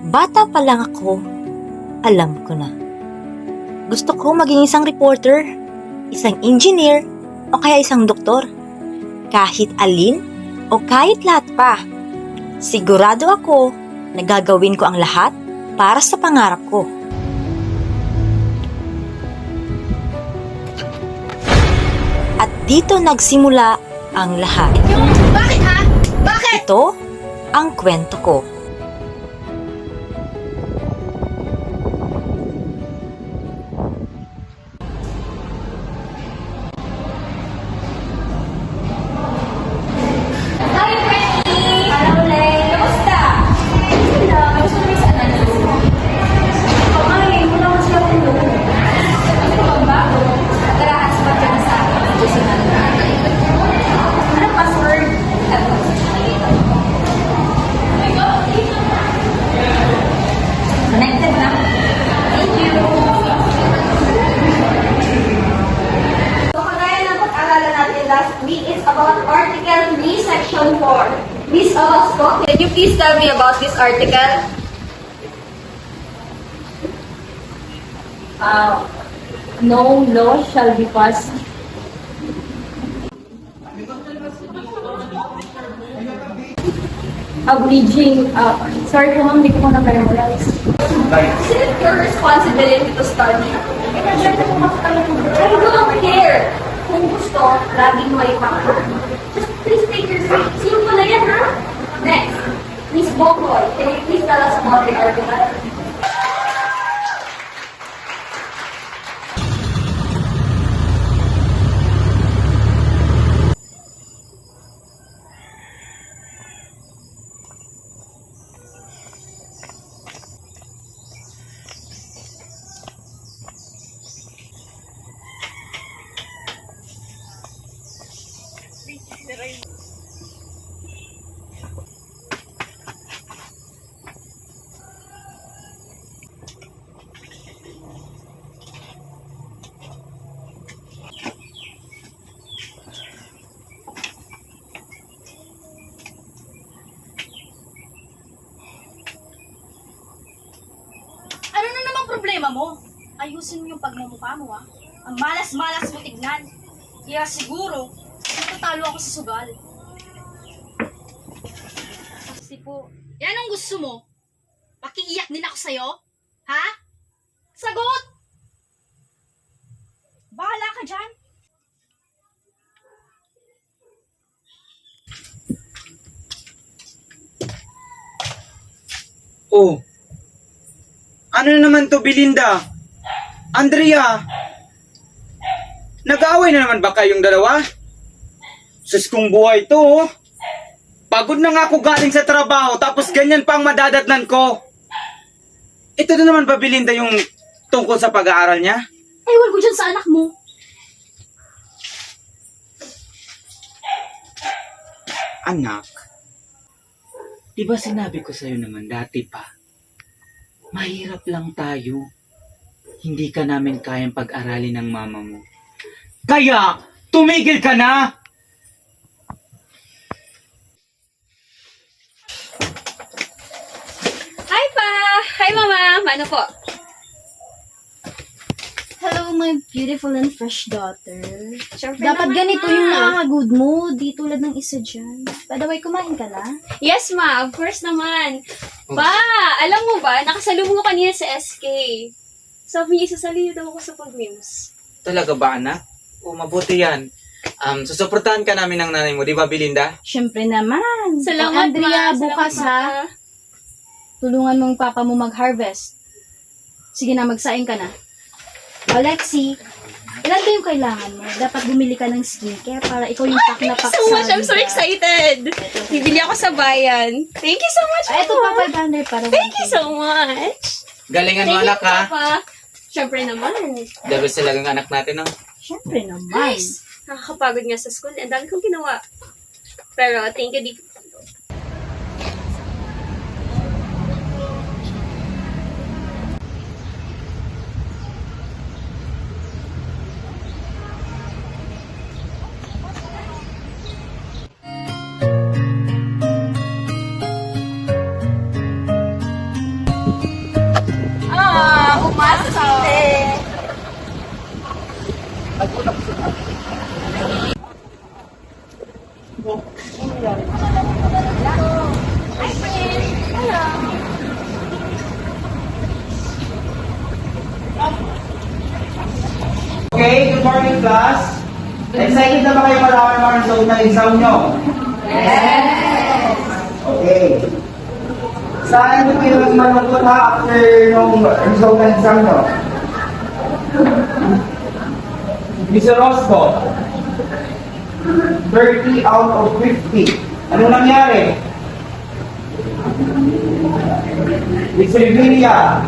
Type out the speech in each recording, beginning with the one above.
Bata pa lang ako, alam ko na. Gusto ko maging isang reporter, isang engineer, o kaya isang doktor. Kahit alin o kahit lahat pa. Sigurado ako na gagawin ko ang lahat para sa pangarap ko. At dito nagsimula ang lahat. Bakit ha? Bakit? Ito ang kwento ko. Hi, Frankie! Hello, Lay! Kamusta? Ayun lang, gusto namin sa anak ko. Kumain, muna ko siya ulo. Ano ba ang bago? Tara, aspat ka na sa akin. Gusto na natin. Anong password? Connected na. Thank you. So, kagaya ng pag-aralan natin last week is about Article 3, Section 4. Miss Orozco, can you please tell me about this article? No law shall be passed. Abridging, sorry po ma'am, hindi ko na memorize. Isn't it your responsibility to study? I don't care. Kung gusto, laging may paka. Just please take your seat. Simple na yan, ha? Next, Miss Bokoy, can you please tell us about the article? Ano na namang problema mo? Ayusin mo yung pagmumukha mo, ha? Ang malas-malas mo tignan. Kaya siguro, matatalo ako sa sugal. Kasi po, yan ang gusto mo? Pakiiyak din ako sa'yo? Ha? Sagot! Bahala ka dyan. Oh. Ano na naman to, Belinda? Andrea? Nag-aaway na naman ba kayong dalawa? Sus, kung buhay to, oh. Pagod na nga ako galing sa trabaho, tapos ganyan pa ang madadatnan ko. Ito na naman ba, Belinda, yung tungkol sa pag-aaral niya? Ewan ko dyan sa anak mo. Anak, di ba sinabi ko sa'yo naman dati pa, mahirap lang tayo. Hindi ka namin kayang pag-aralin ng mama mo. Kaya, tumigil ka na! Hi pa! Hi mama! Paano po? Hello, my beautiful and fresh daughter. Siyempre Dapat naman, ganito ma. yung nakaka-good mood, di tulad ng isa dyan. By the way, kumain ka na? Yes ma, of course naman. Pa, alam mo ba, nakasalubong ko kanina sa SK. Sabi niya, isasali daw ako sa pag-news. Talaga ba, anak? O, mabuti yan. Susuportahan ka namin ng nanay mo, di ba, Belinda? Syempre naman. Salamat Andrea, ma. bukas Salamat, ha, tulungan mong papa mo mag-harvest. Sige na, magsaing ka na. O, Lexi, ilan ba yung kailangan mo? Dapat bumili ka ng skincare para ikaw yung pak na pak So much, sa I'm so vida. excited. Bibili ako sa bayan. Thank you so much, Eto Papa. pa, 500 para Thank you so much. Galingan mo, Thank you, anak, ha? Papa. Siyempre naman. The best talagang anak natin, no? Syempre naman. Nice. Nakakapagod nga sa school. Ang dami kong ginawa. Pero thank you, Okay, good morning class. Excited na ba kayo malaman mga result na exam nyo? Yes! Okay. Saan nyo kayo mas malungkot ha after nung result na exam nyo? Mr. Rosco, 30 out of 50. Ano nangyari? Miss Revilla,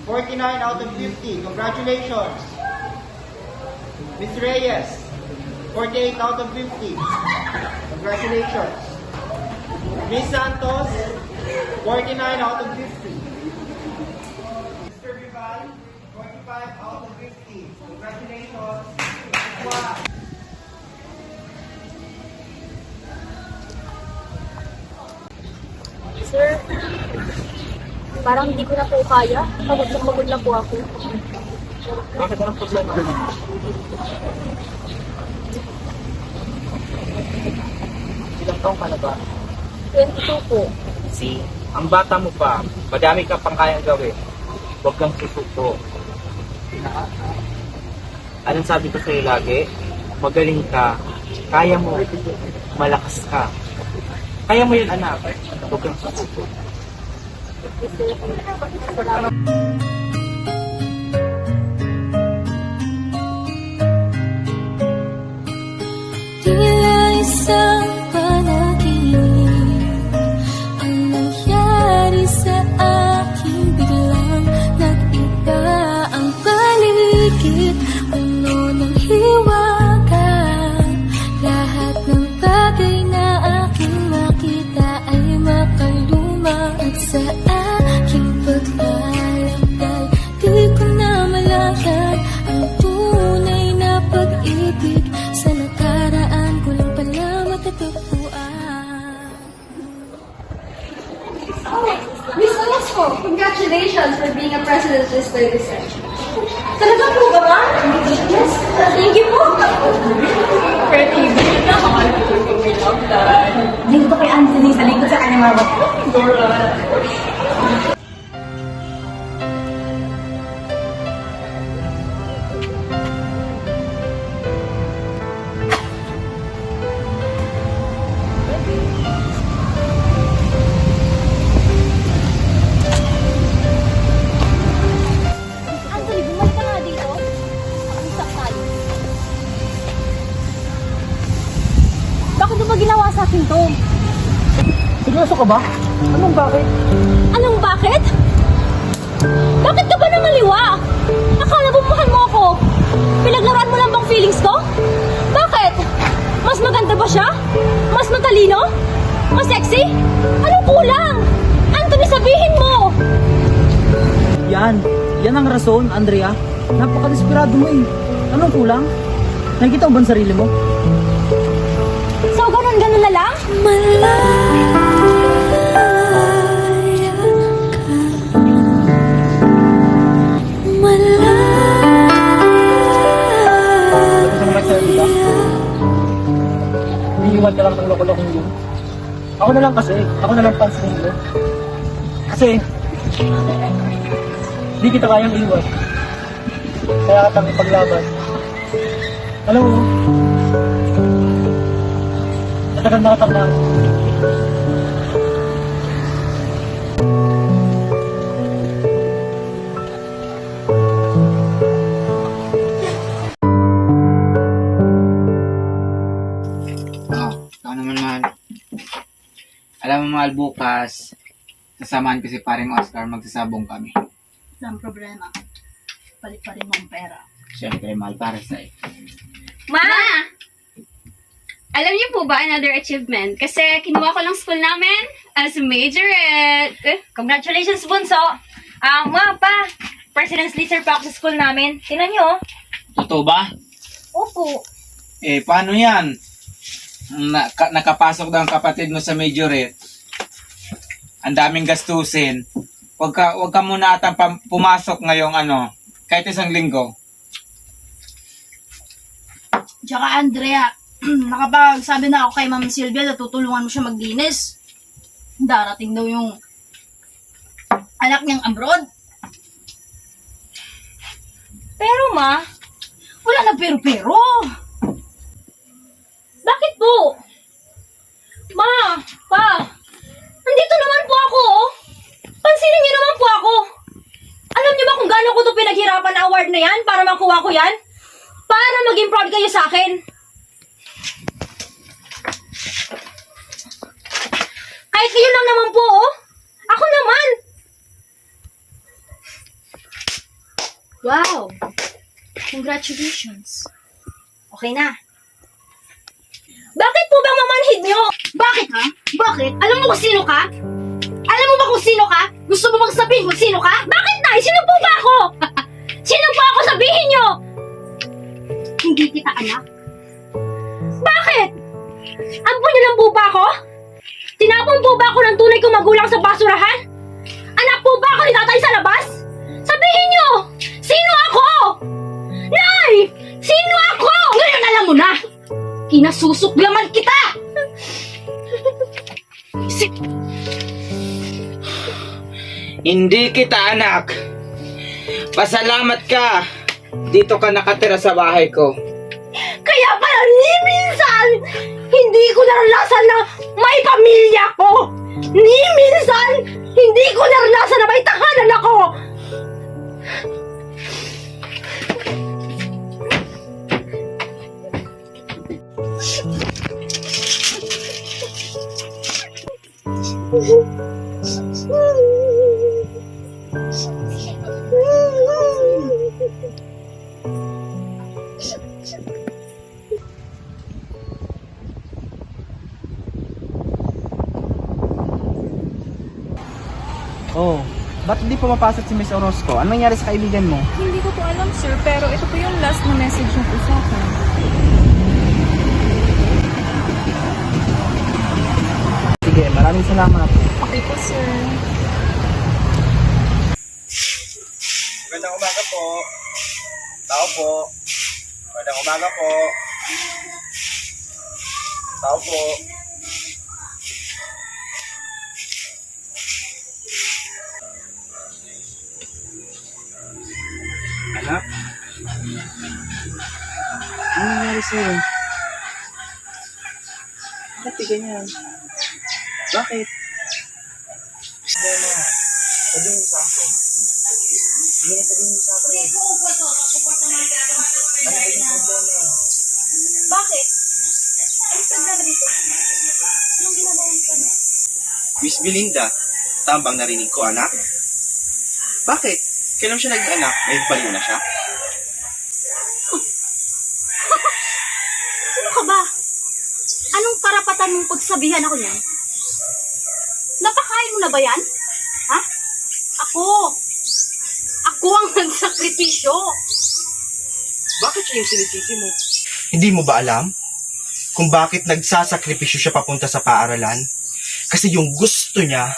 49 out of 50. Congratulations. Miss Reyes, 48 out of 50. Congratulations. Miss Santos, 49 out of 50. Mr. Vival, 45 out of 50. Congratulations. Wow. Sir, parang hindi ko na po kaya. Pagod na po ako. Bakit anong problema? Ilang taong ka na ba? 22 po. See, ang bata mo pa, madami ka pang kayang gawin. Huwag kang susuko. Anong sabi ko sa'yo lagi? Magaling ka, kaya mo, malakas ka. Kaya mo yun, anak. Huwag kang susuko. Tila isang panaginip ang nangyari sa akin. Biglang nag-iba ang paligid, puno ng hiwaga. Lahat ng bagay na aking makita ay makaluma. At sa aking paglalakbay, di ko na malayan ang tunay na pag-ibig. Sa nakaraan ko lang pala matatagpuan. Miss Orozco, congratulations for being a president this 37. Talaga po ba ba? Yes. Thank you po. Dito kay Anthony sa likod sa kanyang mama. Anthony, bumalik ka nga dito. Usap tayo. Bakit mo ba ginawa sa akin to? Seryoso ka ba? Anong bakit? Anong bakit? Bakit ka ba nangaliwa? Akala mo mahal mo ako? Pinaglaruan mo lang bang feelings ko? Bakit? Mas maganda ba siya? Mas matalino? Mas sexy? Anong kulang? Anthony, sabihin mo! Yan ang rason, Andrea. Napaka-desperado mo eh. Anong kulang? Nakikita mo ba ang sarili mo? So, ganun na lang? Iniiwan ka lang ng loko-lokong yun. Ako na lang kasi. Ako na lang pansinin mo. Kasi, di kita kayang iwan. Kaya katang ipaglaban. Alam mo, matagal na katang na. Ikaw naman, mahal. Alam mo, mahal, bukas, sasamahan ko si paring Oscar, magsasabong kami. Walang problema. Palit pa rin mo ang pera. Siyempre, mahal, para sa'yo. Ma! Alam niyo po ba another achievement? Kasi kinuha ko lang school namin as majorette. Congratulations, Bunso! Ma, pa, President's Lister pa ako sa school namin. Tingnan niyo, oh. Totoo ba? Opo. Eh, paano yan? Nakapasok daw ang kapatid mo sa majorette. Ang daming gastusin. wag ka muna ata pumasok ngayong kahit isang linggo. Tsaka Andrea, nakapagsabi na ako kay Ma'am Sylvia na tutulungan mo siya maglinis. Darating daw yung anak niyang abroad. Pero ma, Wala na pero-pero. bakit po? Ma, pa, nandito naman po ako, oh. Pansinin niyo naman po ako. Alam niyo ba kung gaano ko ito pinaghirapan na award na yan para makuha ko yan? Para maging proud kayo sa akin. Kahit kayo lang naman po, oh. Ako naman. Wow. Congratulations. Okay na. Bakit po bang mamanhid niyo? Bakit ha? Bakit? Alam mo kung sino ka? Alam mo ba kung sino ka? Gusto mo bang sabihin kung sino ka? Bakit, Nay? Sino po ba ako? Sino po ako? Sabihin niyo! Hindi kita anak. Bakit? Ampo niyo lang po ba ako? Tinapon po ba ako ng tunay kong magulang sa basurahan? Anak po ba ako ni tatay sa labas? Sabihin niyo! Sino ako? Nay! Sino ako? Ngayon alam mo na! Kinasusuklaman kita! Hindi kita anak. Pasalamat ka. Dito ka nakatira sa bahay ko. Kaya pala ni minsan, hindi ko naranasan na may pamilya ko. Ni minsan, hindi ko naranasan na may tahanan ako. Oh, ba't hindi pumapasok si Miss Orozco? Anong nangyari sa kaibigan mo? Hindi ko po alam, sir, pero ito po yung last na message niya po sa akin. Sige, maraming salamat. Okay po, sir. Magandang umaga po. Tao po. Magandang umaga po. Tao po. Anak? Ano nangyari sa'yo? Ba't di ganyan? Bakit? Problema. Sabihin mo sa akin. Sige na, sabihin mo sa akin. Ano ba yung problema? Bakit? Ano problema dito? Anong ginagawa mo? Miss Belinda, tambang narinig ko, anak. Bakit? Kailan siya naging anak? May baliw na siya? Sino ka ba? Anong karapatan mong pagsabihan ako niyan? Napakain mo na ba yan? Ha? Ako ang nagsakripisyo. Bakit siya yung sinisisi mo? Hindi mo ba alam kung bakit nagsasakripisyo siya papunta sa paaralan? Kasi yung gusto niya,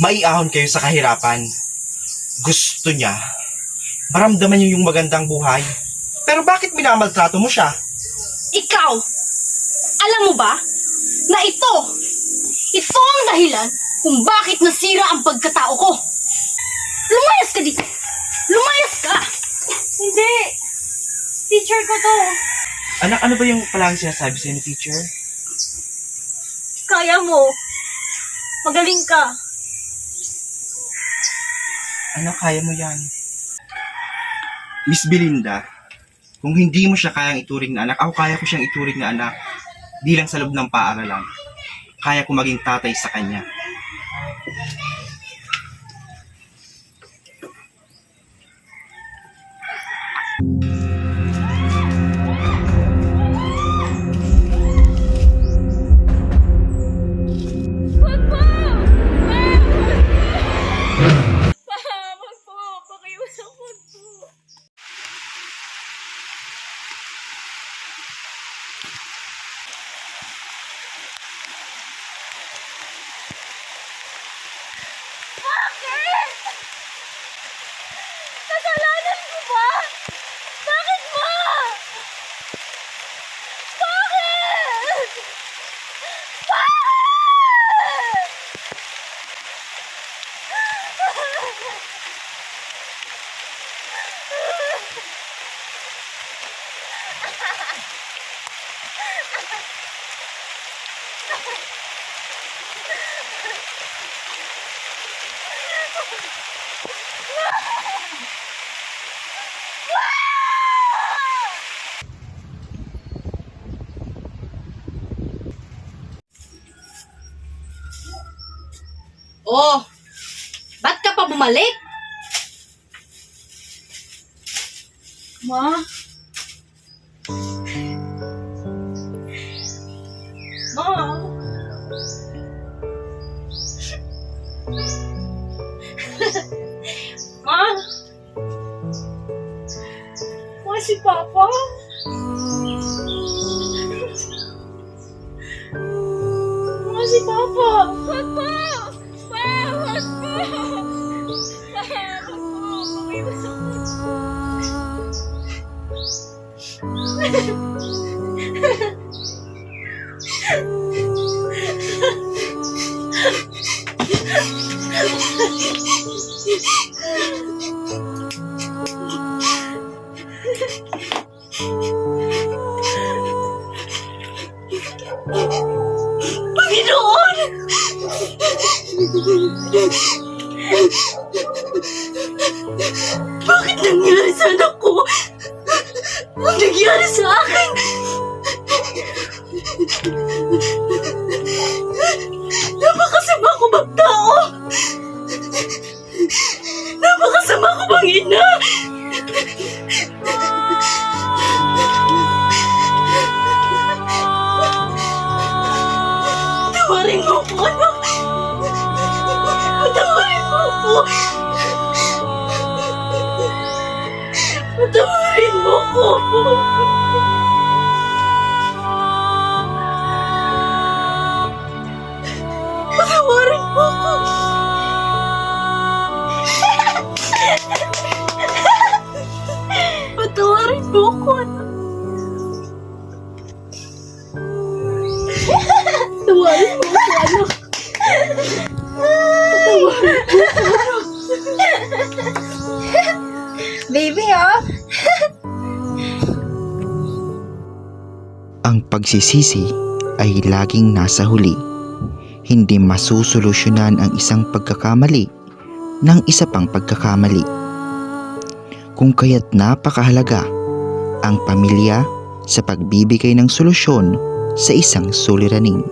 maiahon kayo sa kahirapan. Gusto niya, maramdaman niyo yung magandang buhay. Pero bakit minamaltrato mo siya? Ikaw, alam mo ba na ito ang dahilan kung bakit nasira ang pagkatao ko. Lumayas ka dito. Lumayas ka. Hindi. Teacher ko to. Anak, ano ba yung palagi sinasabi sa'yo ni teacher? Kaya mo. Magaling ka. Anak, kaya mo yan. Miss Belinda, kung hindi mo siya kayang ituring na anak, ako kaya ko siyang ituring na anak. Di lang sa loob ng paaralan. Kaya ko maging tatay sa kanya. Bakit? Kasalanan ko ba? Bakit ba? Bakit? Bakit? Oh, ba't ka pa bumalik? Ma? Ma? Ma, si Papa? Ma, si Papa? Wag po! Pa! Wag po! Pa! Wag po! Pakiwas ako. Panginoon! Bakit nangyari sa anak ko? Ang nangyari sa akin? Napakasama ko bang tao? Napakasama ko bang ina? Tawarin mo ko, anak. Tawarin mo ko. Tawarin mo ko. Tawarin mo ko. Patawarin mo ko, anak. Tawarin mo ko, anak. Baby, oh! Ang pagsisisi ay laging nasa huli. Hindi masusolusyonan ang isang pagkakamali ng isa pang pagkakamali. Kung kaya't napakahalaga ang pamilya sa pagbibigay ng solusyon sa isang suliranin.